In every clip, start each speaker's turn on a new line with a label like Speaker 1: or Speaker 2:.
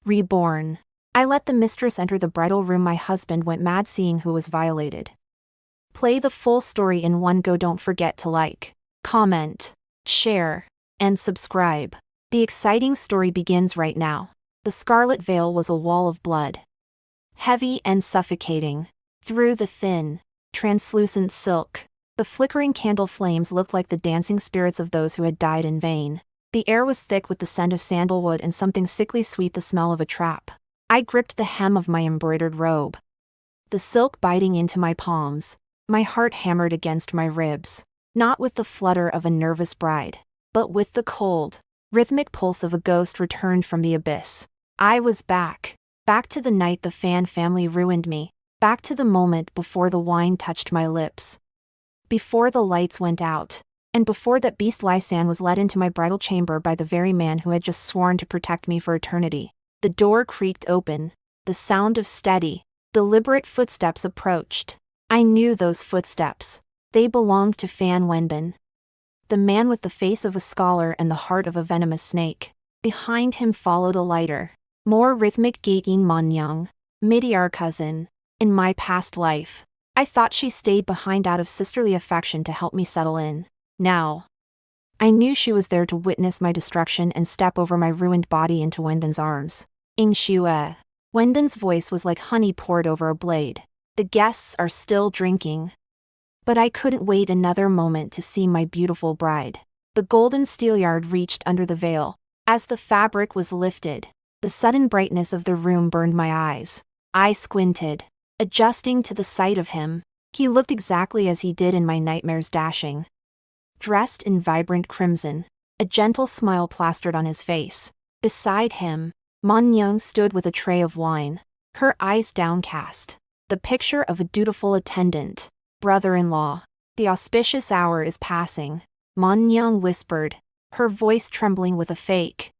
Speaker 1: Reborn. I let the mistress enter the bridal room. My husband went mad seeing who was violated. Play the full story in one go. Don't forget to like, comment, share, and subscribe. The exciting story begins right now. The scarlet veil was a wall of blood. Heavy and suffocating. Through the thin, translucent silk, the flickering candle flames looked like the dancing spirits of those who had died in vain. The air was thick with the scent of sandalwood and something sickly sweet, the smell of a trap. I gripped the hem of my embroidered robe, the silk biting into my palms. My heart hammered against my ribs, not with the flutter of a nervous bride, but with the cold, rhythmic pulse of a ghost returned from the abyss. I was back to the night the Fan family ruined me, back to the moment before the wine touched my lips, before the lights went out, and before that beast Lai San was led into my bridal chamber by the very man who had just sworn to protect me for eternity. The door creaked open. The sound of steady, deliberate footsteps approached. I knew those footsteps. They belonged to Fan Wenbin, the man with the face of a scholar and the heart of a venomous snake. Behind him followed a lighter, more rhythmic gait. Yin Manniang, Midiar cousin. In my past life, I thought she stayed behind out of sisterly affection to help me settle in. Now, I knew she was there to witness my destruction and step over my ruined body into Wenbin's arms. Yingxue. Wenbin's voice was like honey poured over a blade. The guests are still drinking. But I couldn't wait another moment to see my beautiful bride. The golden steelyard reached under the veil. As the fabric was lifted, the sudden brightness of the room burned my eyes. I squinted, adjusting to the sight of him. He looked exactly as he did in my nightmares, dashing, dressed in vibrant crimson, a gentle smile plastered on his face. Beside him, Manniang stood with a tray of wine, her eyes downcast, the picture of a dutiful attendant, brother-in-law. The auspicious hour is passing, Manniang whispered, her voice trembling with a fake,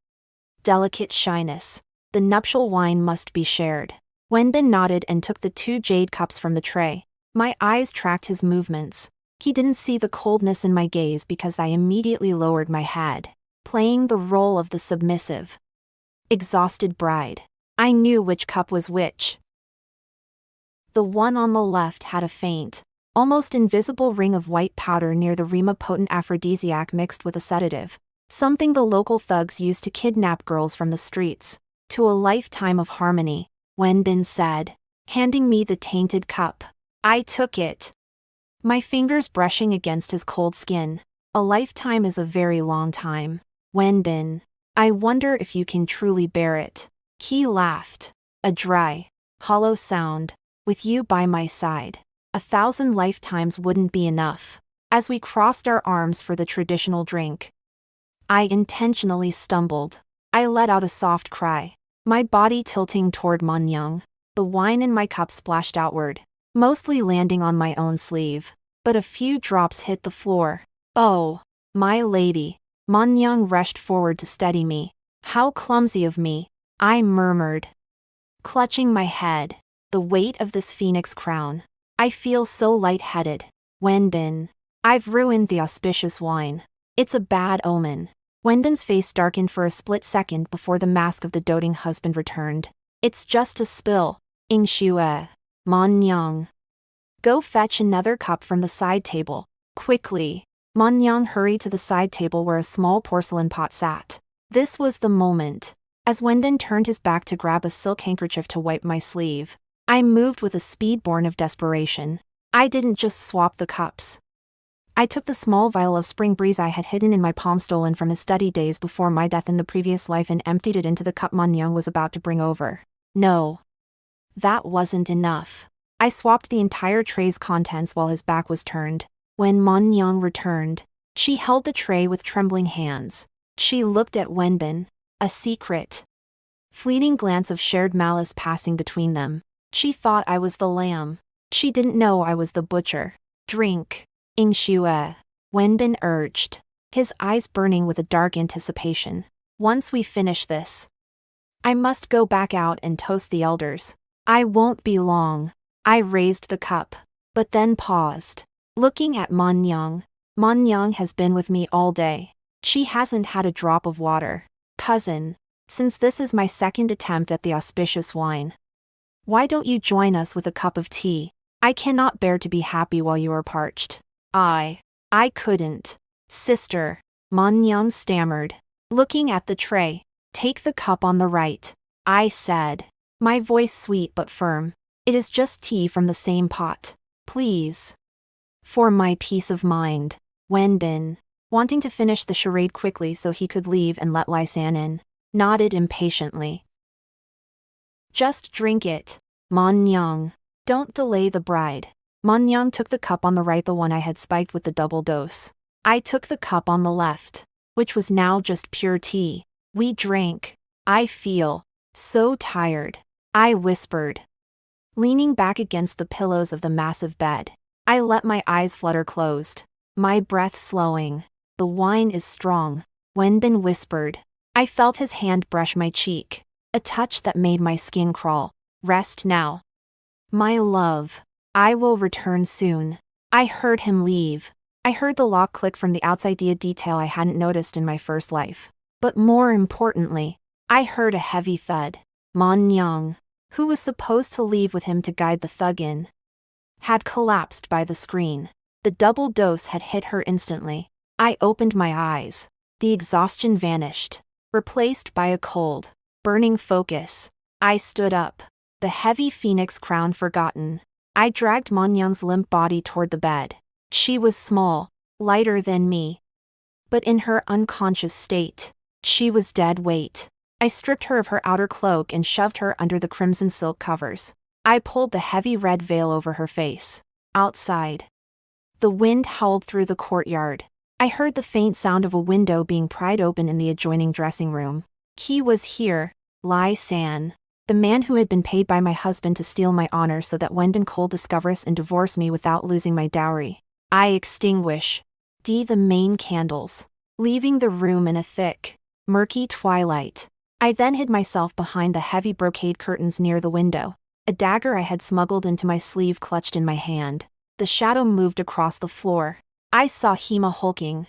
Speaker 1: delicate shyness. The nuptial wine must be shared. Wenbin nodded and took the 2 jade cups from the tray. My eyes tracked his movements. He didn't see the coldness in my gaze because I immediately lowered my head, playing the role of the submissive, exhausted bride. I knew which cup was which. The one on the left had a faint, almost invisible ring of white powder near the rim, a potent aphrodisiac mixed with a sedative, something the local thugs used to kidnap girls from the streets. To a lifetime of harmony, Wenbin said, handing me the tainted cup. I took it, my fingers brushing against his cold skin. A lifetime is a very long time, Wenbin. I wonder if you can truly bear it. Qi laughed, a dry, hollow sound. With you by my side, 1,000 lifetimes wouldn't be enough. As we crossed our arms for the traditional drink, I intentionally stumbled. I let out a soft cry, my body tilting toward Manniang. The wine in my cup splashed outward, mostly landing on my own sleeve, but a few drops hit the floor. Oh, my lady. Manniang rushed forward to steady me. How clumsy of me, I murmured, clutching my head. The weight of this phoenix crown. I feel so lightheaded. Wenbin. I've ruined the auspicious wine. It's a bad omen. Wenbin's face darkened for a split second before the mask of the doting husband returned. It's just a spill. Yingxue. Manniang. Go fetch another cup from the side table, quickly. Manniang hurried to the side table where a small porcelain pot sat. This was the moment. As Wenbin turned his back to grab a silk handkerchief to wipe my sleeve, I moved with a speed born of desperation. I didn't just swap the cups. I took the small vial of spring breeze I had hidden in my palm, stolen from his study days before my death in the previous life, and emptied it into the cup Manniang was about to bring over. No, that wasn't enough. I swapped the entire tray's contents while his back was turned. When Manniang returned, she held the tray with trembling hands. She looked at Wenbin, a secret, fleeting glance of shared malice passing between them. She thought I was the lamb. She didn't know I was the butcher. Drink, Yingxue, Wenbin urged, his eyes burning with a dark anticipation. Once we finish this, I must go back out and toast the elders. I won't be long. I raised the cup, but then paused, looking at Manniang. Manniang has been with me all day. She hasn't had a drop of water. Cousin, since this is my second attempt at the auspicious wine. Why don't you join us with a cup of tea? I cannot bear to be happy while you are parched. I couldn't. Sister, Manniang stammered, looking at the tray. Take the cup on the right, I said, my voice sweet but firm. It is just tea from the same pot. Please. For my peace of mind. Wenbin, wanting to finish the charade quickly so he could leave and let Lai San in, nodded impatiently. Just drink it, Manniang. Don't delay the bride. Manniang took the cup on the right, the one I had spiked with the double dose. I took the cup on the left, which was now just pure tea. We drank. I feel so tired, I whispered, leaning back against the pillows of the massive bed. I let my eyes flutter closed, my breath slowing. The wine is strong, Wenbin whispered. I felt his hand brush my cheek, a touch that made my skin crawl. Rest now. My love. I will return soon. I heard him leave. I heard the lock click from the outside, a detail I hadn't noticed in my first life. But more importantly, I heard a heavy thud. Manniang, who was supposed to leave with him to guide the thug in, had collapsed by the screen. The double dose had hit her instantly. I opened my eyes. The exhaustion vanished, replaced by a cold, burning focus. I stood up, the heavy phoenix crown forgotten. I dragged Manniang's limp body toward the bed. She was small, lighter than me. But in her unconscious state, she was dead weight. I stripped her of her outer cloak and shoved her under the crimson silk covers. I pulled the heavy red veil over her face. Outside, the wind howled through the courtyard. I heard the faint sound of a window being pried open in the adjoining dressing room. He was here, Lai San, the man who had been paid by my husband to steal my honor so that Wenbin could discover us and divorce me without losing my dowry. I extinguish the main candles, leaving the room in a thick, murky twilight. I then hid myself behind the heavy brocade curtains near the window. A dagger I had smuggled into my sleeve clutched in my hand. The shadow moved across the floor. I saw Hema hulking,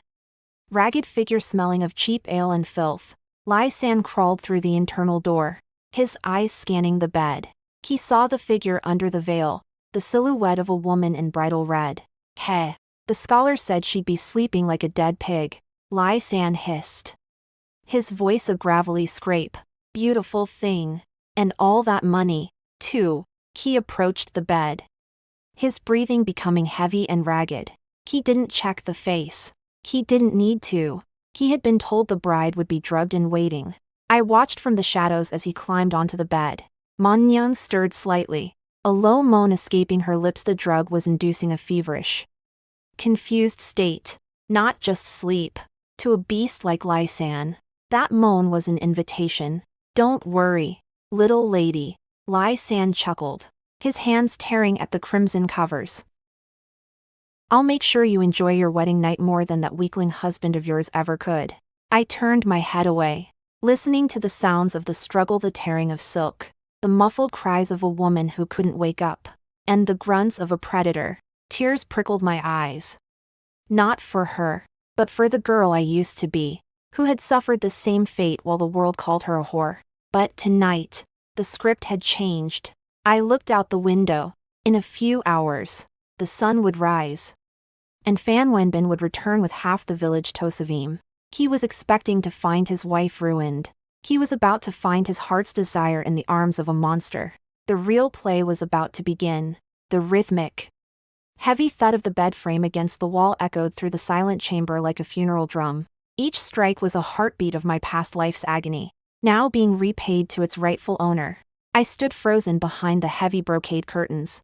Speaker 1: ragged figure smelling of cheap ale and filth. Lai San crawled through the internal door, his eyes scanning the bed. He saw the figure under the veil, the silhouette of a woman in bridal red. Heh. The scholar said she'd be sleeping like a dead pig. Lai San hissed, his voice a gravelly scrape. Beautiful thing. And all that money, too. He approached the bed, his breathing becoming heavy and ragged. He didn't check the face. He didn't need to. He had been told the bride would be drugged and waiting. I watched from the shadows as he climbed onto the bed. Manniang stirred slightly, a low moan escaping her lips. The drug was inducing a feverish, confused state, not just sleep. To a beast like Lai San, that moan was an invitation. Don't worry, little lady, Lai San chuckled, his hands tearing at the crimson covers. I'll make sure you enjoy your wedding night more than that weakling husband of yours ever could. I turned my head away, listening to the sounds of the struggle, the tearing of silk, the muffled cries of a woman who couldn't wake up, and the grunts of a predator. Tears prickled my eyes. Not for her, but for the girl I used to be, who had suffered the same fate while the world called her a whore. But tonight, the script had changed. I looked out the window. In a few hours, the sun would rise, and Fan Wenbin would return with half the village to Savim. He was expecting to find his wife ruined. He was about to find his heart's desire in the arms of a monster. The real play was about to begin. The rhythmic, heavy thud of the bed frame against the wall echoed through the silent chamber like a funeral drum. Each strike was a heartbeat of my past life's agony, now being repaid to its rightful owner. I stood frozen behind the heavy brocade curtains,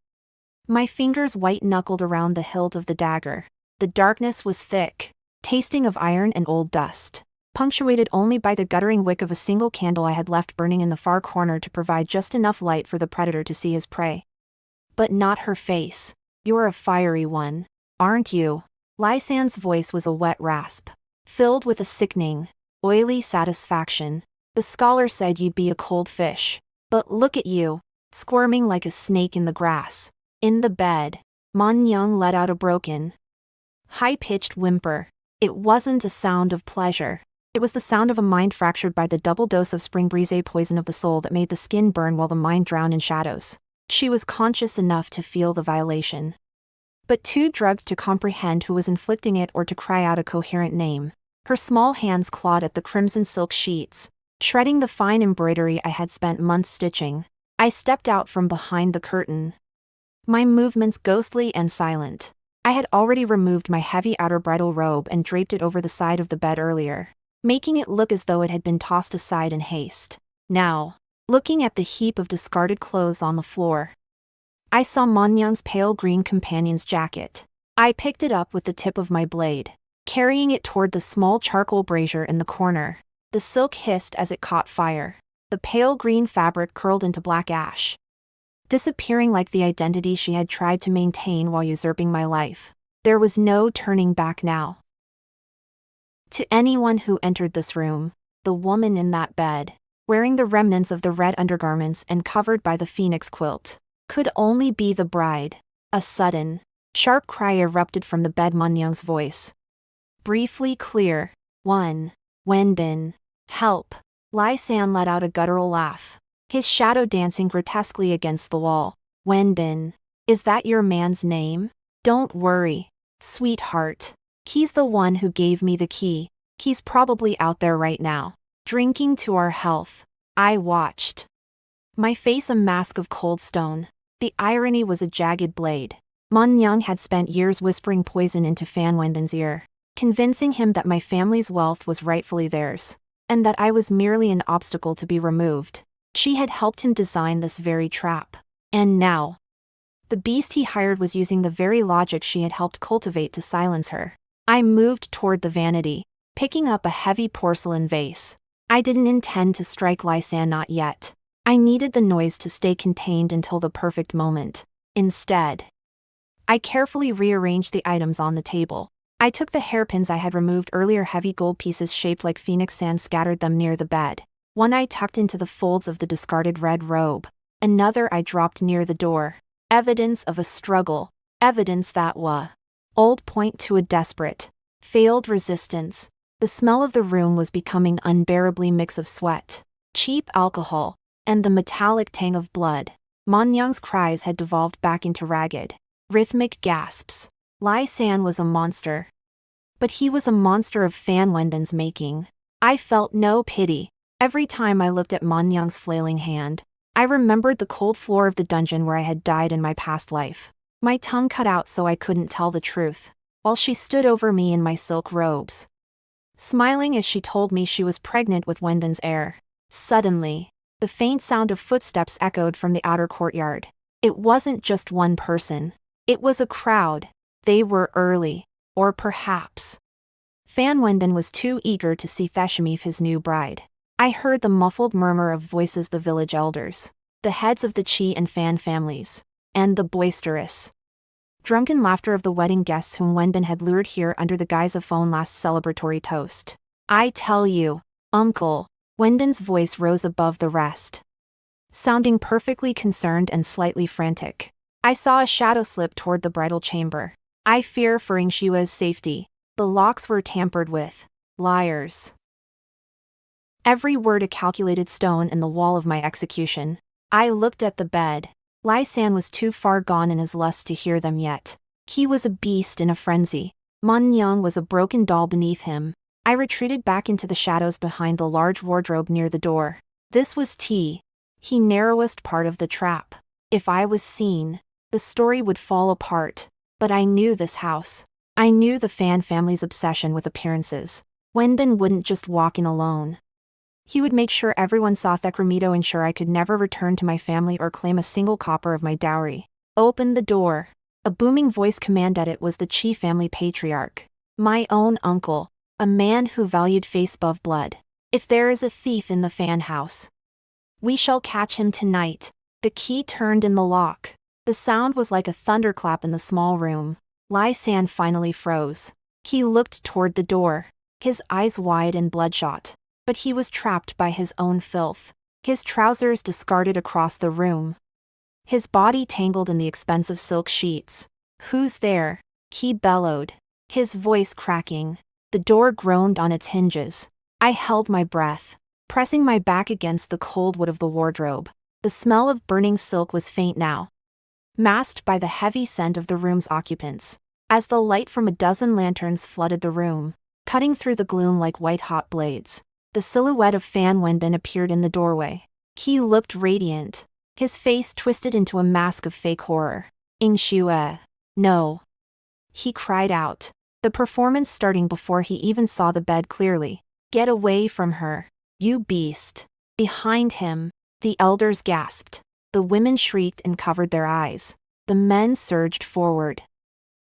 Speaker 1: my fingers white-knuckled around the hilt of the dagger. The darkness was thick, tasting of iron and old dust, punctuated only by the guttering wick of a single candle I had left burning in the far corner to provide just enough light for the predator to see his prey. But not her face. You're a fiery one, aren't you? Lai San's voice was a wet rasp, filled with a sickening, oily satisfaction. The scholar said you'd be a cold fish. But look at you, squirming like a snake in the grass. In the bed, Manniang let out a broken, high-pitched whimper. It wasn't a sound of pleasure. It was the sound of a mind fractured by the double dose of spring brise poison of the soul that made the skin burn while the mind drowned in shadows. She was conscious enough to feel the violation, but too drugged to comprehend who was inflicting it or to cry out a coherent name. Her small hands clawed at the crimson silk sheets, shredding the fine embroidery I had spent months stitching. I stepped out from behind the curtain, my movements ghostly and silent. I had already removed my heavy outer bridal robe and draped it over the side of the bed earlier, making it look as though it had been tossed aside in haste. Now, looking at the heap of discarded clothes on the floor, I saw Manniang's pale green companion's jacket. I picked it up with the tip of my blade, carrying it toward the small charcoal brazier in the corner. The silk hissed as it caught fire. The pale green fabric curled into black ash, disappearing like the identity she had tried to maintain while usurping my life. There was no turning back now. To anyone who entered this room, the woman in that bed, wearing the remnants of the red undergarments and covered by the phoenix quilt, could only be the bride. A sudden, sharp cry erupted from the bed. Manniang's voice, briefly clear. Fan Wenbin, help. Lai San let out a guttural laugh, his shadow dancing grotesquely against the wall. Wenbin, is that your man's name? Don't worry, sweetheart. He's the one who gave me the key. He's probably out there right now, drinking to our health. I watched, my face a mask of cold stone. The irony was a jagged blade. Manniang had spent years whispering poison into Fan Wenbin's ear, convincing him that my family's wealth was rightfully theirs, and that I was merely an obstacle to be removed. She had helped him design this very trap. And now, the beast he hired was using the very logic she had helped cultivate to silence her. I moved toward the vanity, picking up a heavy porcelain vase. I didn't intend to strike Lai San, not yet. I needed the noise to stay contained until the perfect moment. Instead, I carefully rearranged the items on the table. I took the hairpins I had removed earlier, heavy gold pieces shaped like phoenix, and scattered them near the bed. One I tucked into the folds of the discarded red robe. Another I dropped near the door. Evidence of a struggle. Evidence that old point to a desperate, failed resistance. The smell of the room was becoming unbearably mixed of sweat, cheap alcohol, and the metallic tang of blood. Manniang's cries had devolved back into ragged, rhythmic gasps. Lai San was a monster, but he was a monster of Fan Wenbin's making. I felt no pity. Every time I looked at Manniang's flailing hand, I remembered the cold floor of the dungeon where I had died in my past life. My tongue cut out so I couldn't tell the truth, while she stood over me in my silk robes, smiling as she told me she was pregnant with Wenbin's heir. Suddenly, the faint sound of footsteps echoed from the outer courtyard. It wasn't just one person. It was a crowd. They were early, or perhaps Fan Wenbin was too eager to see Theshimif, his new bride. I heard the muffled murmur of voices, the village elders, the heads of the Qi and Fan families, and the boisterous, drunken laughter of the wedding guests whom Wenbin had lured here under the guise of Fon's last celebratory toast. I tell you, uncle, Wenbin's voice rose above the rest, sounding perfectly concerned and slightly frantic. I saw a shadow slip toward the bridal chamber. I fear for Yingxue's safety. The locks were tampered with. Liars. Every word a calculated stone in the wall of my execution. I looked at the bed. Lai San was too far gone in his lust to hear them yet. He was a beast in a frenzy. Manniang was a broken doll beneath him. I retreated back into the shadows behind the large wardrobe near the door. This was he narrowest part of the trap. If I was seen, the story would fall apart. But I knew this house. I knew the Fan family's obsession with appearances. Wenbin wouldn't just walk in alone. He would make sure everyone saw Thekramito, ensure I could never return to my family or claim a single copper of my dowry. Open the door. A booming voice commanded. It was the Qi family patriarch. My own uncle. A man who valued face above blood. If there is a thief in the Fan house, we shall catch him tonight. The key turned in the lock. The sound was like a thunderclap in the small room. Lai San finally froze. He looked toward the door, his eyes wide and bloodshot. But he was trapped by his own filth. His trousers discarded across the room, his body tangled in the expensive silk sheets. Who's there? He bellowed, his voice cracking. The door groaned on its hinges. I held my breath, pressing my back against the cold wood of the wardrobe. The smell of burning silk was faint now, masked by the heavy scent of the room's occupants. As the light from a dozen lanterns flooded the room, cutting through the gloom like white-hot blades, the silhouette of Fan Wenbin appeared in the doorway. He looked radiant, his face twisted into a mask of fake horror. Yingxue. No. He cried out, the performance starting before he even saw the bed clearly. Get away from her, you beast. Behind him, the elders gasped. The women shrieked and covered their eyes. The men surged forward,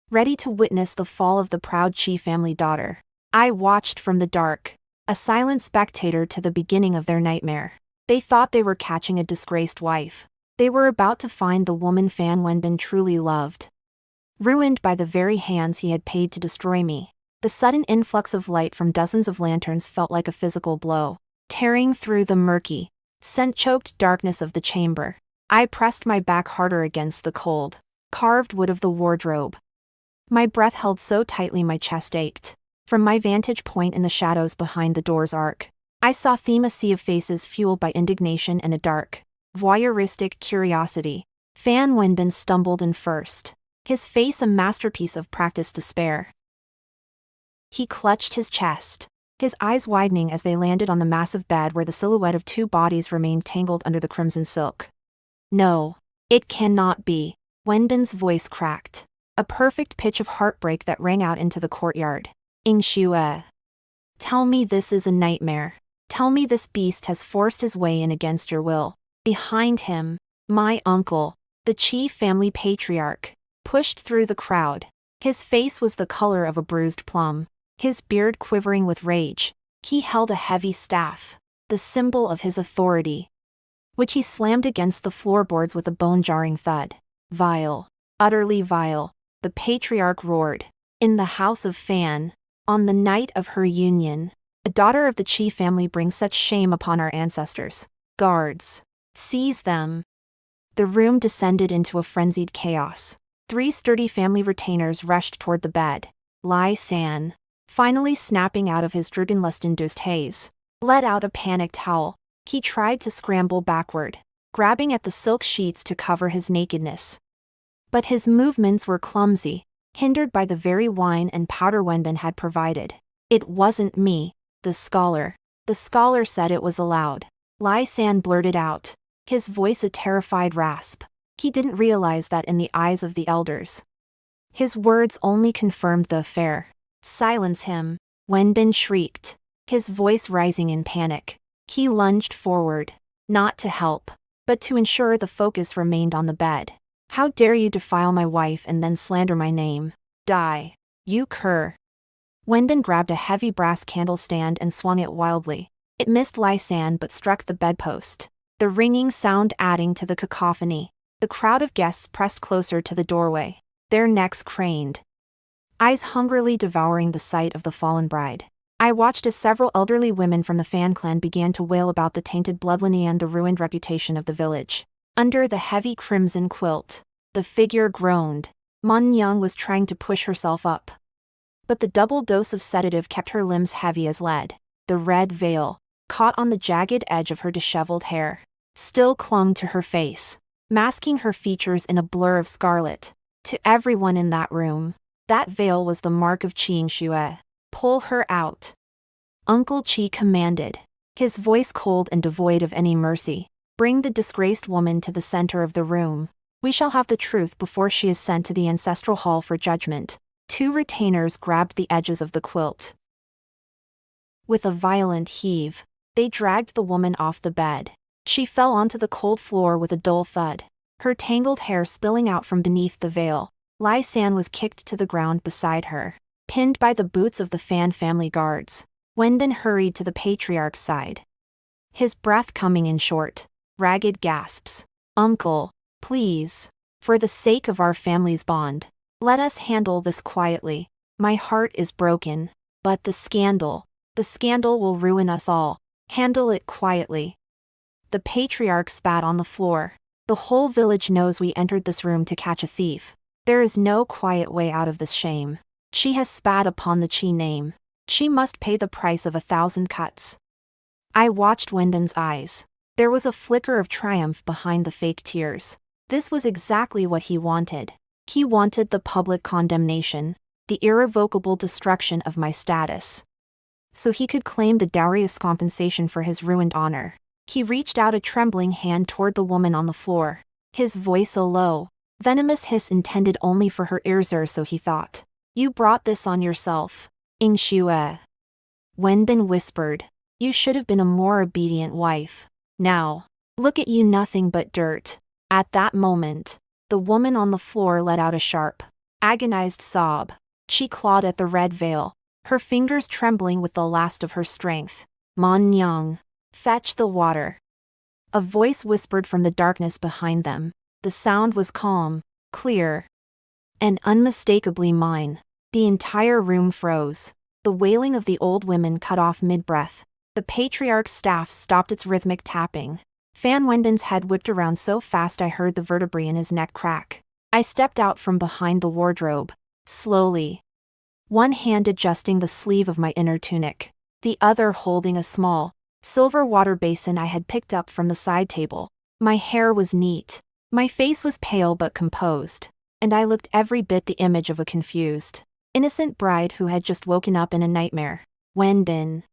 Speaker 1: ready to witness the fall of the proud Qi family daughter. I watched from the dark, a silent spectator to the beginning of their nightmare. They thought they were catching a disgraced wife. They were about to find the woman Fan Wenbin truly loved, ruined by the very hands he had paid to destroy me. The sudden influx of light from dozens of lanterns felt like a physical blow, tearing through the murky, scent-choked darkness of the chamber. I pressed my back harder against the cold, carved wood of the wardrobe. My breath held so tightly my chest ached. From my vantage point in the shadows behind the door's arc, I saw a sea of faces fueled by indignation and a dark, voyeuristic curiosity. Fan Wenbin stumbled in first, his face a masterpiece of practiced despair. He clutched his chest, his eyes widening as they landed on the massive bed where the silhouette of two bodies remained tangled under the crimson silk. No, it cannot be. Wenbin's voice cracked, a perfect pitch of heartbreak that rang out into the courtyard. Yingxue. Tell me this is a nightmare. Tell me this beast has forced his way in against your will. Behind him, my uncle, the Qi family patriarch, pushed through the crowd. His face was the color of a bruised plum, his beard quivering with rage. He held a heavy staff, the symbol of his authority, which he slammed against the floorboards with a bone-jarring thud. Vile, utterly vile, the patriarch roared. In the house of Fan, on the night of her union, a daughter of the Qi family brings such shame upon our ancestors. Guards, seize them. The room descended into a frenzied chaos. 3 sturdy family retainers rushed toward the bed. Lai San, finally snapping out of his Dragonlust-induced haze, let out a panicked howl. He tried to scramble backward, grabbing at the silk sheets to cover his nakedness. But his movements were clumsy, hindered by the very wine and powder Wenbin had provided. It wasn't me, the scholar. The scholar said it was allowed. Lai San blurted out, his voice a terrified rasp. He didn't realize that in the eyes of the elders, his words only confirmed the affair. Silence him, Wenbin shrieked, his voice rising in panic. He lunged forward, not to help, but to ensure the focus remained on the bed. How dare you defile my wife and then slander my name? Die, you cur. Wenbin grabbed a heavy brass candle stand and swung it wildly. It missed Lai San but struck the bedpost, the ringing sound adding to the cacophony. The crowd of guests pressed closer to the doorway, their necks craned, eyes hungrily devouring the sight of the fallen bride. I watched as several elderly women from the Fan clan began to wail about the tainted bloodline and the ruined reputation of the village. Under the heavy crimson quilt, the figure groaned. Manniang was trying to push herself up, but the double dose of sedative kept her limbs heavy as lead. The red veil, caught on the jagged edge of her disheveled hair, still clung to her face, masking her features in a blur of scarlet. To everyone in that room, that veil was the mark of Qi Yingxue. Pull her out, Uncle Qi commanded, his voice cold and devoid of any mercy. Bring the disgraced woman to the center of the room. We shall have the truth before she is sent to the ancestral hall for judgment. 2 retainers grabbed the edges of the quilt. With a violent heave, they dragged the woman off the bed. She fell onto the cold floor with a dull thud, her tangled hair spilling out from beneath the veil. Lai San was kicked to the ground beside her, pinned by the boots of the Fan family guards. Wenbin hurried to the patriarch's side, his breath coming in short, ragged gasps. Uncle, please, for the sake of our family's bond, let us handle this quietly. My heart is broken, but the scandal will ruin us all. Handle it quietly. The patriarch spat on the floor. The whole village knows we entered this room to catch a thief. There is no quiet way out of this shame. She has spat upon the Qi name. She must pay the price of 1,000 cuts. I watched Wenbin's eyes. There was a flicker of triumph behind the fake tears. This was exactly what he wanted. He wanted the public condemnation, the irrevocable destruction of my status, so he could claim the dowry as compensation for his ruined honor. He reached out a trembling hand toward the woman on the floor, his voice a low, venomous hiss intended only for her ears, or so he thought. You brought this on yourself, Yingxue. Wenbin whispered. You should have been a more obedient wife. Now, look at you, nothing but dirt. At that moment, the woman on the floor let out a sharp, agonized sob. She clawed at the red veil, her fingers trembling with the last of her strength. Manniang, fetch the water. A voice whispered from the darkness behind them. The sound was calm, clear, and unmistakably mine. The entire room froze. The wailing of the old women cut off mid-breath. The patriarch's staff stopped its rhythmic tapping. Fan Wenbin's head whipped around so fast I heard the vertebrae in his neck crack. I stepped out from behind the wardrobe, slowly, one hand adjusting the sleeve of my inner tunic, the other holding a small, silver water basin I had picked up from the side table. My hair was neat. My face was pale but composed, and I looked every bit the image of a confused, innocent bride who had just woken up in a nightmare. Wenbin.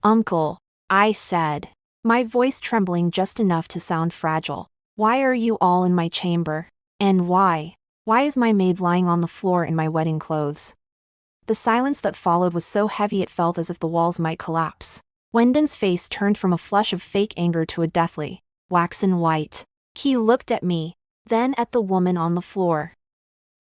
Speaker 1: Uncle, I said, my voice trembling just enough to sound fragile. Why are you all in my chamber? And why is my maid lying on the floor in my wedding clothes? The silence that followed was so heavy it felt as if the walls might collapse. Wenbin's face turned from a flush of fake anger to a deathly, waxen white. He looked at me, then at the woman on the floor,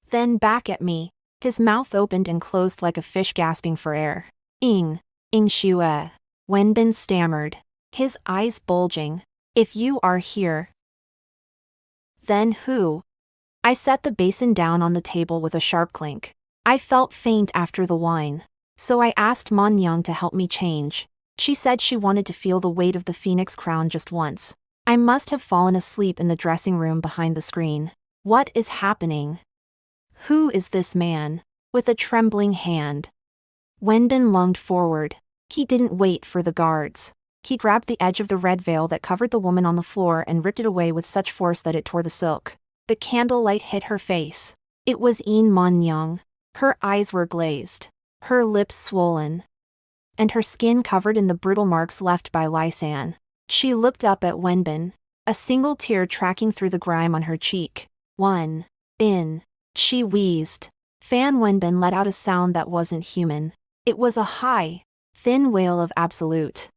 Speaker 1: then back at me. His mouth opened and closed like a fish gasping for air. Yingxue. Wenbin stammered, his eyes bulging. If you are here, then who? I set the basin down on the table with a sharp clink. I felt faint after the wine, so I asked Manniang to help me change. She said she wanted to feel the weight of the phoenix crown just once. I must have fallen asleep in the dressing room behind the screen. What is happening? Who is this man? With a trembling hand, Wenbin lunged forward. He didn't wait for the guards. He grabbed the edge of the red veil that covered the woman on the floor and ripped it away with such force that it tore the silk. The candlelight hit her face. It was Yin Manniang. Her eyes were glazed, her lips swollen, and her skin covered in the brutal marks left by Lai San. She looked up at Wenbin, a single tear tracking through the grime on her cheek. She wheezed. Fan Wenbin let out a sound that wasn't human. It was a high, thin wail of absolute,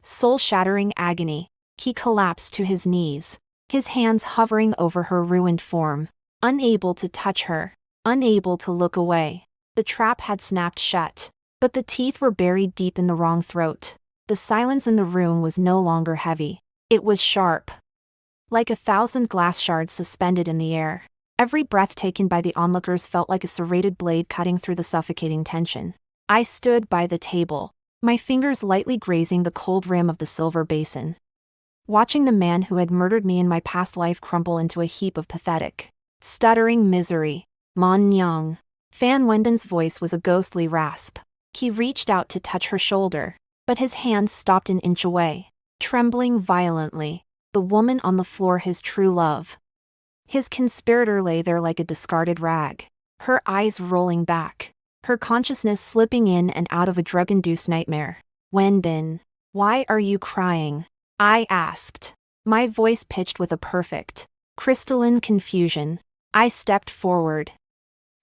Speaker 1: soul-shattering agony. He collapsed to his knees, his hands hovering over her ruined form, unable to touch her, unable to look away. The trap had snapped shut, but the teeth were buried deep in the wrong throat. The silence in the room was no longer heavy. It was sharp, like 1,000 glass shards suspended in the air. Every breath taken by the onlookers felt like a serrated blade cutting through the suffocating tension. I stood by the table, my fingers lightly grazing the cold rim of the silver basin, watching the man who had murdered me in my past life crumble into a heap of pathetic, stuttering misery. Manniang. Fan Wenbin's voice was a ghostly rasp. He reached out to touch her shoulder, but his hand stopped an inch away, trembling violently. The woman on the floor, his true love, his conspirator, lay there like a discarded rag, her eyes rolling back, her consciousness slipping in and out of a drug-induced nightmare. Wenbin, why are you crying? I asked, my voice pitched with a perfect, crystalline confusion. I stepped forward,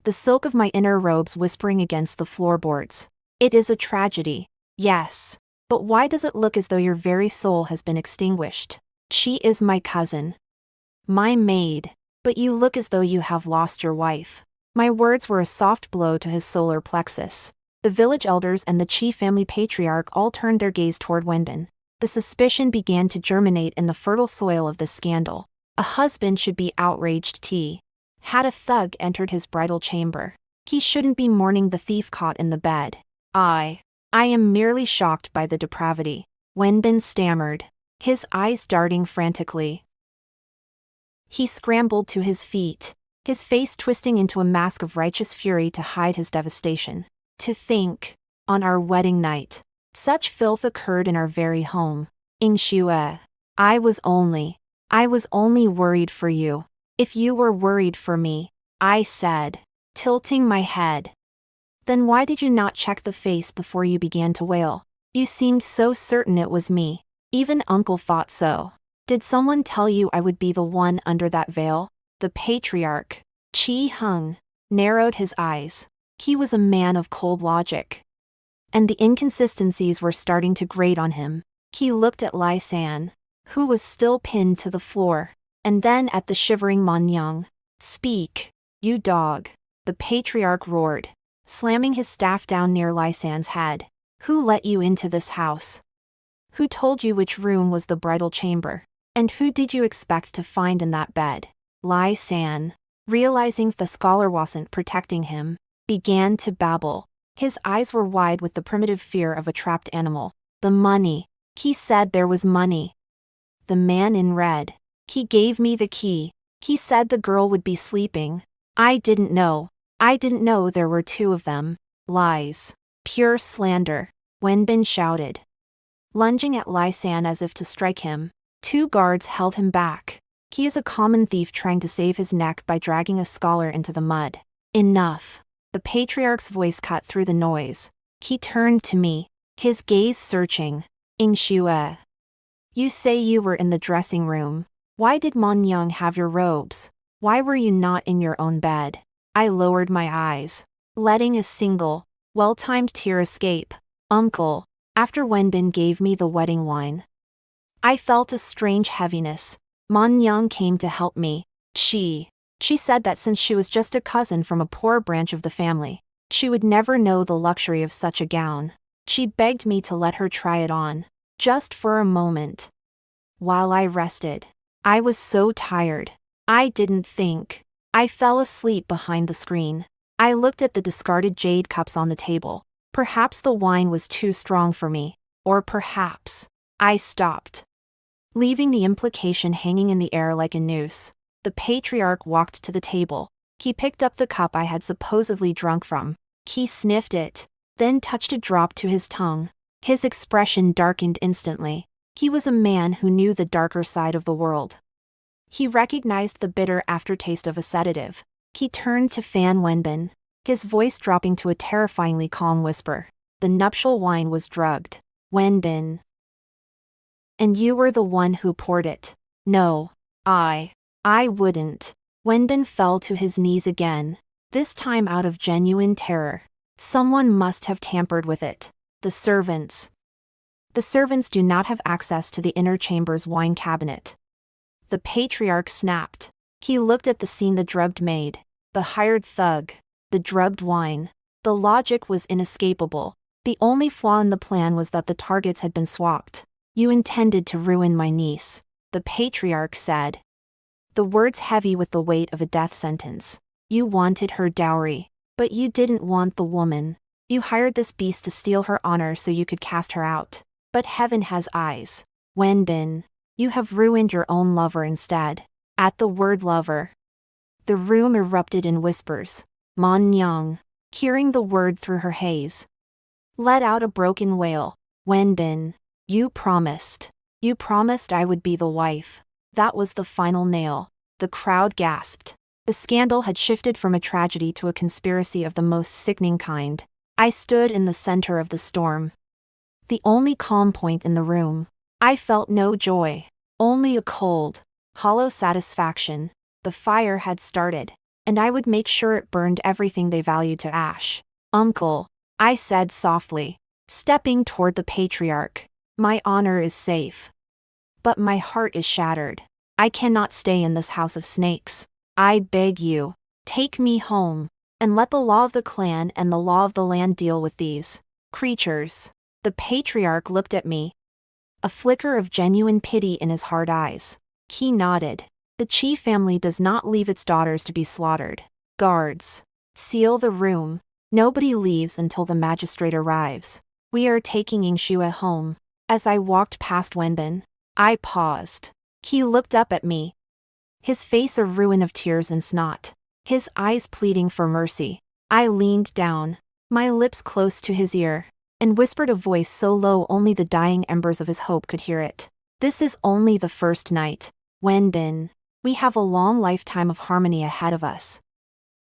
Speaker 1: the silk of my inner robes whispering against the floorboards. It is a tragedy, yes, but why does it look as though your very soul has been extinguished? She is my cousin, my maid, but you look as though you have lost your wife. My words were a soft blow to his solar plexus. The village elders and the Qi family patriarch all turned their gaze toward Wenbin. The suspicion began to germinate in the fertile soil of this scandal. A husband should be outraged. Had a thug entered his bridal chamber, he shouldn't be mourning the thief caught in the bed. I am merely shocked by the depravity. Wenbin stammered, his eyes darting frantically. He scrambled to his feet, his face twisting into a mask of righteous fury to hide his devastation. To think, On our wedding night. Such filth occurred in our very home. Yingxue. I was only worried for you. If you were worried for me, I said, tilting my head. Then why did you not check the face before you began to wail? You seemed so certain it was me. Even uncle thought so. Did someone tell you I would be the one under that veil? The patriarch, Qi Yingxue, narrowed his eyes. He was a man of cold logic. And the inconsistencies were starting to grate on him. He looked at Lai San, who was still pinned to the floor, and then at the shivering Manniang. Speak, you dog, the patriarch roared, slamming his staff down near Lai San's head. Who let you into this house? Who told you which room was the bridal chamber? And who did you expect to find in that bed? Lai San, realizing the scholar wasn't protecting him, began to babble. His eyes were wide with the primitive fear of a trapped animal. The money. He said there was money. The man in red. He gave me the key. He said the girl would be sleeping. I didn't know. There were two of them. Lies. Pure slander. Wenbin shouted, lunging at Lai San as if to strike him. Two guards held him back. He is a common thief trying to save his neck by dragging a scholar into the mud. Enough. The patriarch's voice cut through the noise. He turned to me, his gaze searching. Yingxue. You say you were in the dressing room. Why did Manniang have your robes? Why were you not in your own bed? I lowered my eyes, letting a single, well-timed tear escape. Uncle. After Wenbin gave me the wedding wine, I felt a strange heaviness. Manniang came to help me. She said that since she was just a cousin from a poor branch of the family, she would never know the luxury of such a gown. She begged me to let her try it on, just for a moment. While I rested, I was so tired. I didn't think. I fell asleep behind the screen. I looked at the discarded jade cups on the table. Perhaps the wine was too strong for me, or perhaps I stopped, leaving the implication hanging in the air like a noose. The patriarch walked to the table. He picked up the cup I had supposedly drunk from. He sniffed it, then touched a drop to his tongue. His expression darkened instantly. He was a man who knew the darker side of the world. He recognized the bitter aftertaste of a sedative. He turned to Fan Wenbin, his voice dropping to a terrifyingly calm whisper. The nuptial wine was drugged. Wenbin. And you were the one who poured it. No, I wouldn't. Wenbin fell to his knees again, this time out of genuine terror. Someone must have tampered with it. The servants. The servants do not have access to the inner chamber's wine cabinet. The patriarch snapped. He looked at the scene, the drugged maid, the hired thug, the drugged wine. The logic was inescapable. The only flaw in the plan was that the targets had been swapped. You intended to ruin my niece, the patriarch said, the words heavy with the weight of a death sentence. You wanted her dowry, but you didn't want the woman. You hired this beast to steal her honor so you could cast her out. But heaven has eyes. Wenbin, you have ruined your own lover instead. At the word lover, the room erupted in whispers. Manniang, hearing the word through her haze, let out a broken wail. Wenbin, you promised I would be the wife. That was the final nail. The crowd gasped. The scandal had shifted from a tragedy to a conspiracy of the most sickening kind. I stood in the center of the storm, the only calm point in the room. I felt no joy, only a cold, hollow satisfaction. The fire had started, and I would make sure it burned everything they valued to ash. Uncle, I said softly, stepping toward the patriarch, my honor is safe. But my heart is shattered. I cannot stay in this house of snakes. I beg you, take me home, and let the law of the clan and the law of the land deal with these creatures. The patriarch looked at me, a flicker of genuine pity in his hard eyes. He nodded. The Qi family does not leave its daughters to be slaughtered. Guards, seal the room. Nobody leaves until the magistrate arrives. We are taking Yingxue home. As I walked past Wenbin, I paused. He looked up at me, his face a ruin of tears and snot, his eyes pleading for mercy. I leaned down, my lips close to his ear. and whispered a voice so low only the dying embers of his hope could hear it. This is only the first night, Wenbin. We have a long lifetime of harmony ahead of us.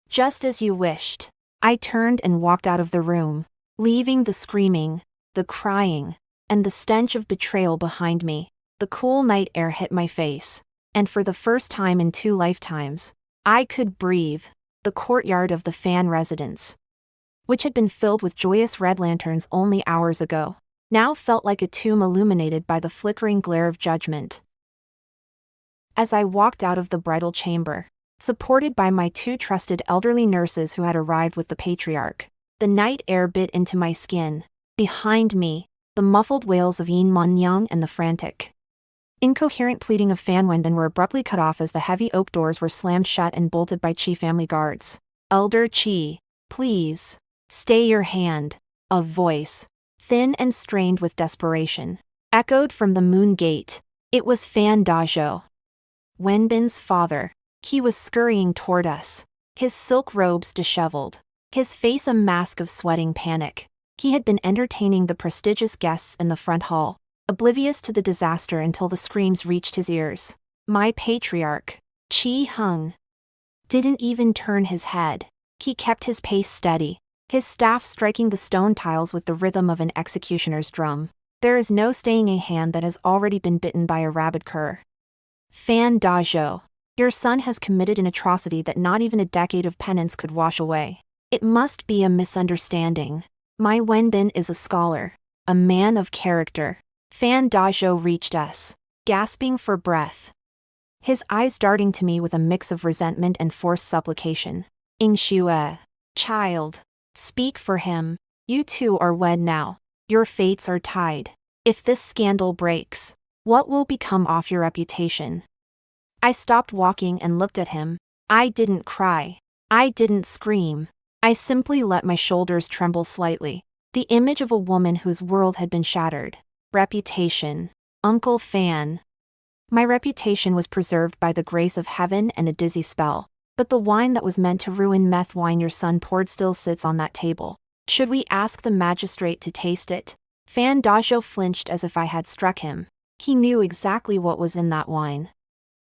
Speaker 1: Just as you wished. I turned and walked out of the room, leaving the screaming, the crying, and the stench of betrayal behind me. The cool night air hit my face, and for the first time in 2 lifetimes, I could breathe. The courtyard of the Fan residence, which had been filled with joyous red lanterns only hours ago, now felt like a tomb illuminated by the flickering glare of judgment. As I walked out of the bridal chamber, supported by my 2 trusted elderly nurses who had arrived with the patriarch, the night air bit into my skin. Behind me, the muffled wails of Yin Manniang and the frantic, incoherent pleading of Fan Wenbin were abruptly cut off as the heavy oak doors were slammed shut and bolted by Qi family guards. Elder Qi, please, stay your hand. A voice, thin and strained with desperation, echoed from the moon gate. It was Fan Dazhou, Wenbin's father. He was scurrying toward us, his silk robes disheveled, his face a mask of sweating panic. He had been entertaining the prestigious guests in the front hall, oblivious to the disaster until the screams reached his ears. My patriarch, Qi Hung, didn't even turn his head. He kept his pace steady, his staff striking the stone tiles with the rhythm of an executioner's drum. There is no staying a hand that has already been bitten by a rabid cur. Fan Dazhou, your son has committed an atrocity that not even a decade of penance could wash away. It must be a misunderstanding. My Wenbin is a scholar, a man of character. Fan Dazhou reached us, gasping for breath, his eyes darting to me with a mix of resentment and forced supplication. Yingxue, child, speak for him. You 2 are wed now. Your fates are tied. If this scandal breaks, what will become of your reputation? I stopped walking and looked at him. I didn't cry. I didn't scream. I simply let my shoulders tremble slightly. The image of a woman whose world had been shattered. Reputation. Uncle Fan. My reputation was preserved by the grace of heaven and a dizzy spell, but the wine that was meant to ruin meth wine your son poured still sits on that table. Should we ask the magistrate to taste it? Fan Dazhou flinched as if I had struck him. He knew exactly what was in that wine.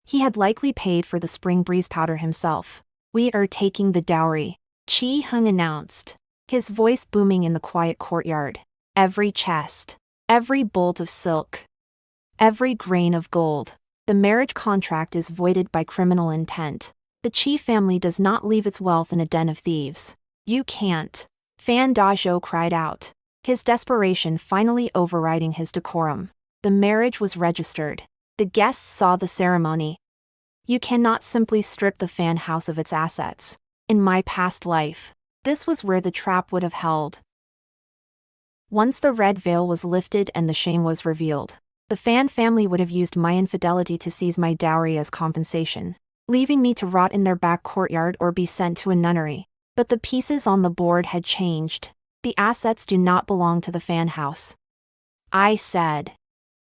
Speaker 1: He had likely paid for the spring breeze powder himself. We are taking the dowry, Qi Hung announced, his voice booming in the quiet courtyard. Every chest, every bolt of silk, every grain of gold. The marriage contract is voided by criminal intent. The Qi family does not leave its wealth in a den of thieves. You can't. Fan Dazhou cried out, his desperation finally overriding his decorum. The marriage was registered. The guests saw the ceremony. You cannot simply strip the Fan house of its assets. In my past life, this was where the trap would have held. Once the red veil was lifted and the shame was revealed, the Fan family would have used my infidelity to seize my dowry as compensation, leaving me to rot in their back courtyard or be sent to a nunnery. But the pieces on the board had changed. The assets do not belong to the Fan house, I said,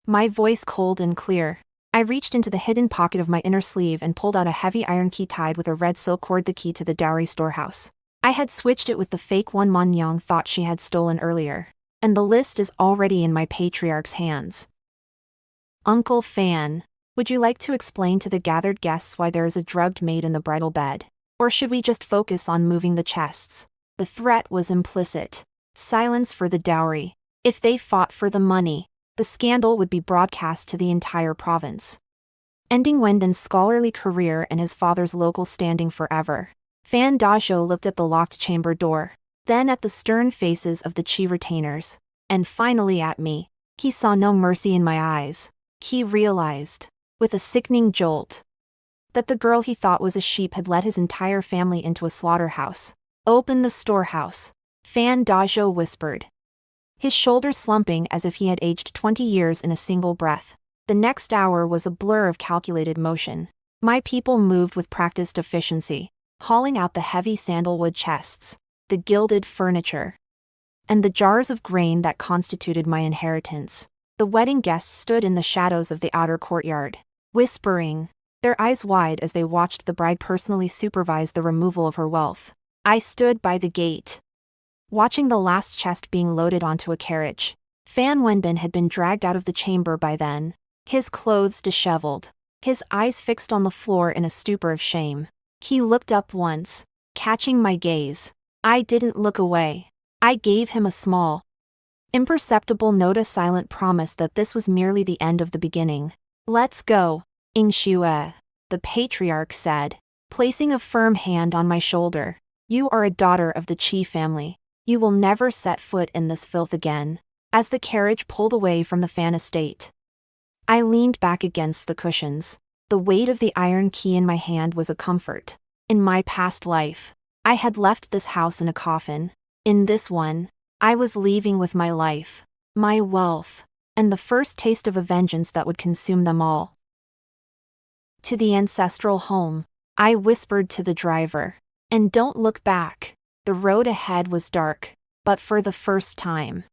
Speaker 1: my voice cold and clear. I reached into the hidden pocket of my inner sleeve and pulled out a heavy iron key tied with a red silk cord, the key to the dowry storehouse. I had switched it with the fake one Manniang thought she had stolen earlier, and the list is already in my patriarch's hands. Uncle Fan, would you like to explain to the gathered guests why there is a drugged maid in the bridal bed? Or should we just focus on moving the chests? The threat was implicit. Silence for the dowry. If they fought for the money, the scandal would be broadcast to the entire province, ending Wenbin's scholarly career and his father's local standing forever. Fan Dazhou looked at the locked chamber door, then at the stern faces of the Qi retainers, and finally at me. He saw no mercy in my eyes. He realized, with a sickening jolt, that the girl he thought was a sheep had led his entire family into a slaughterhouse. Open the storehouse, Fan Dazhou whispered, his shoulders slumping as if he had aged 20 years in a single breath. The next hour was a blur of calculated motion. My people moved with practiced efficiency, hauling out the heavy sandalwood chests, the gilded furniture, and the jars of grain that constituted my inheritance. The wedding guests stood in the shadows of the outer courtyard, whispering, their eyes wide as they watched the bride personally supervise the removal of her wealth. I stood by the gate, watching the last chest being loaded onto a carriage. Fan Wenbin had been dragged out of the chamber by then, his clothes disheveled, his eyes fixed on the floor in a stupor of shame. He looked up once, catching my gaze. I didn't look away. I gave him a small, imperceptible note, a silent promise that this was merely the end of the beginning. Let's go, Yingxue, the patriarch said, placing a firm hand on my shoulder. You are a daughter of the Qi family. You will never set foot in this filth again. As the carriage pulled away from the Fan estate, I leaned back against the cushions. The weight of the iron key in my hand was a comfort. In my past life, I had left this house in a coffin. In this one, I was leaving with my life, my wealth, and the first taste of a vengeance that would consume them all. To the ancestral home, I whispered to the driver. And don't look back. The road ahead was dark, but for the first time,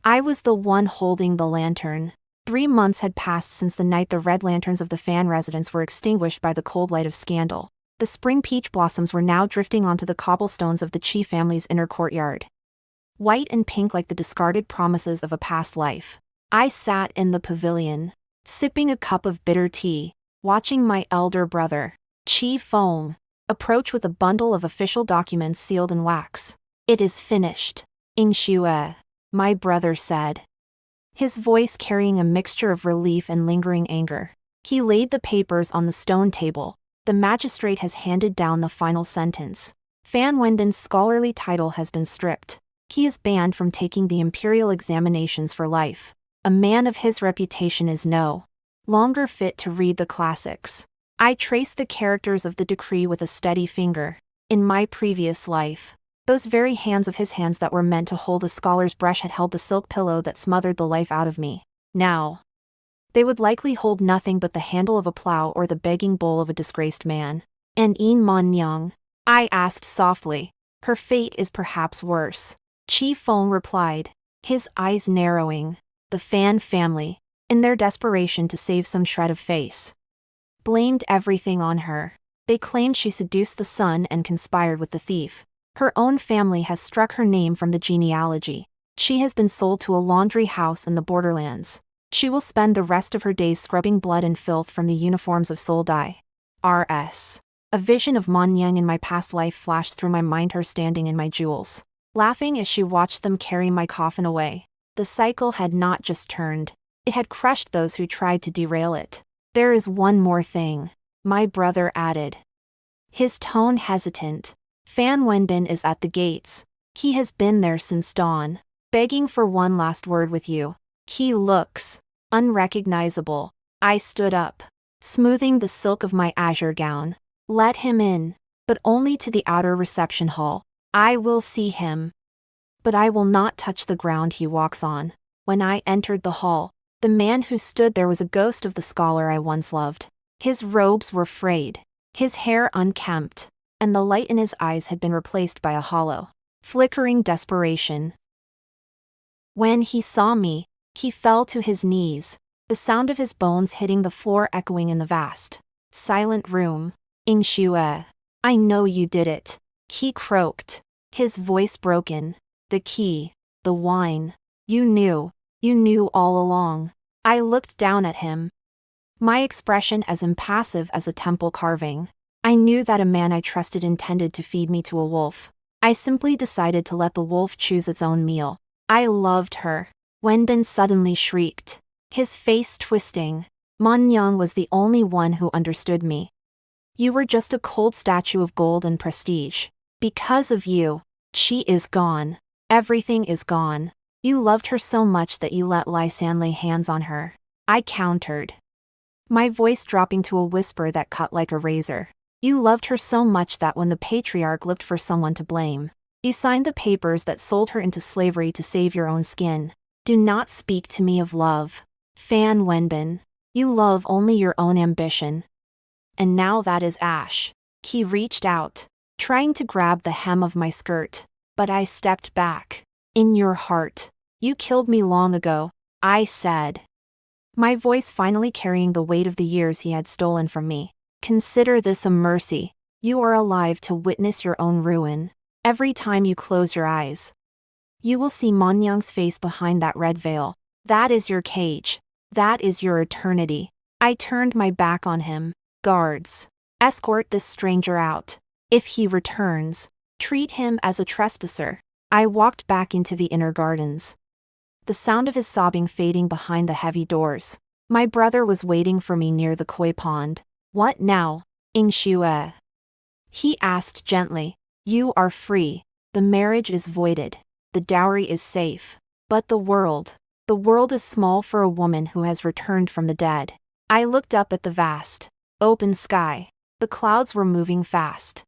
Speaker 1: I was the one holding the lantern. 3 months had passed since the night the red lanterns of the Fan residence were extinguished by the cold light of scandal. The spring peach blossoms were now drifting onto the cobblestones of the Qi family's inner courtyard, white and pink like the discarded promises of a past life. I sat in the pavilion, sipping a cup of bitter tea, watching my elder brother, Qi Feng, approach with a bundle of official documents sealed in wax. It is finished, Yingxue, my brother said, his voice carrying a mixture of relief and lingering anger. He laid the papers on the stone table. The magistrate has handed down the final sentence. Fan Wenbin's scholarly title has been stripped. He is banned from taking the imperial examinations for life. A man of his reputation is no longer fit to read the classics. I traced the characters of the decree with a steady finger. In my previous life, those very hands of his hands that were meant to hold a scholar's brush had held the silk pillow that smothered the life out of me. Now, they would likely hold nothing but the handle of a plow or the begging bowl of a disgraced man. And Yin Manniang? I asked softly. Her fate is perhaps worse. Qi Feng replied, his eyes narrowing. The Fan family, in their desperation to save some shred of face, blamed everything on her. They claimed she seduced the son and conspired with the thief. Her own family has struck her name from the genealogy. She has been sold to a laundry house in the borderlands. She will spend the rest of her days scrubbing blood and filth from the uniforms of soldai. R.S. A vision of Manniang in my past life flashed through my mind, her standing in my jewels, laughing as she watched them carry my coffin away. The cycle had not just turned, it had crushed those who tried to derail it. There is one more thing, my brother added, his tone hesitant. Fan Wenbin is at the gates. He has been there since dawn, begging for one last word with you. He looks unrecognizable. I stood up, smoothing the silk of my azure gown. Let him in, but only to the outer reception hall. I will see him, but I will not touch the ground he walks on. When I entered the hall, the man who stood there was a ghost of the scholar I once loved. His robes were frayed, his hair unkempt, and the light in his eyes had been replaced by a hollow, flickering desperation. When he saw me, he fell to his knees, the sound of his bones hitting the floor echoing in the vast, silent room. Yingxue, I know you did it, he croaked, his voice broken. The key, the wine, you knew all along. I looked down at him, my expression as impassive as a temple carving. I knew that a man I trusted intended to feed me to a wolf. I simply decided to let the wolf choose its own meal. I loved her. Wenbin suddenly shrieked, his face twisting. Manniang was the only one who understood me. You were just a cold statue of gold and prestige. Because of you, she is gone. Everything is gone. You loved her so much that you let Lai San lay hands on her. I countered, my voice dropping to a whisper that cut like a razor. You loved her so much that when the patriarch looked for someone to blame, you signed the papers that sold her into slavery to save your own skin. Do not speak to me of love, Fan Wenbin. You love only your own ambition. And now that is ash. He reached out, trying to grab the hem of my skirt, but I stepped back. In your heart, you killed me long ago, I said, my voice finally carrying the weight of the years he had stolen from me. Consider this a mercy. You are alive to witness your own ruin. Every time you close your eyes, you will see Manniang's face behind that red veil. That is your cage. That is your eternity. I turned my back on him. Guards, escort this stranger out. If he returns, treat him as a trespasser. I walked back into the inner gardens, the sound of his sobbing fading behind the heavy doors. My brother was waiting for me near the koi pond. What now, Yingxue? He asked gently. You are free. The marriage is voided. The dowry is safe. But the world is small for a woman who has returned from the dead. I looked up at the vast, open sky. The clouds were moving fast,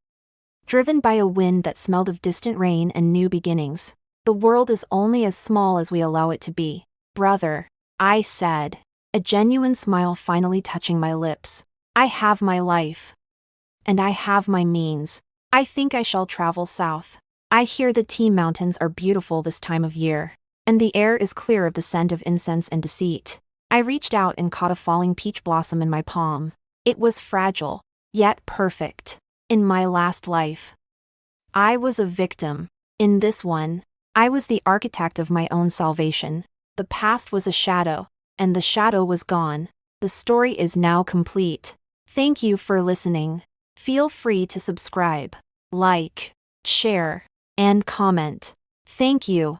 Speaker 1: driven by a wind that smelled of distant rain and new beginnings. The world is only as small as we allow it to be. Brother, I said, a genuine smile finally touching my lips. I have my life. And I have my means. I think I shall travel south. I hear the tea mountains are beautiful this time of year, and the air is clear of the scent of incense and deceit. I reached out and caught a falling peach blossom in my palm. It was fragile, yet perfect. In my last life, I was a victim. In this one, I was the architect of my own salvation. The past was a shadow, and the shadow was gone. The story is now complete. Thank you for listening. Feel free to subscribe, like, share, and comment. Thank you.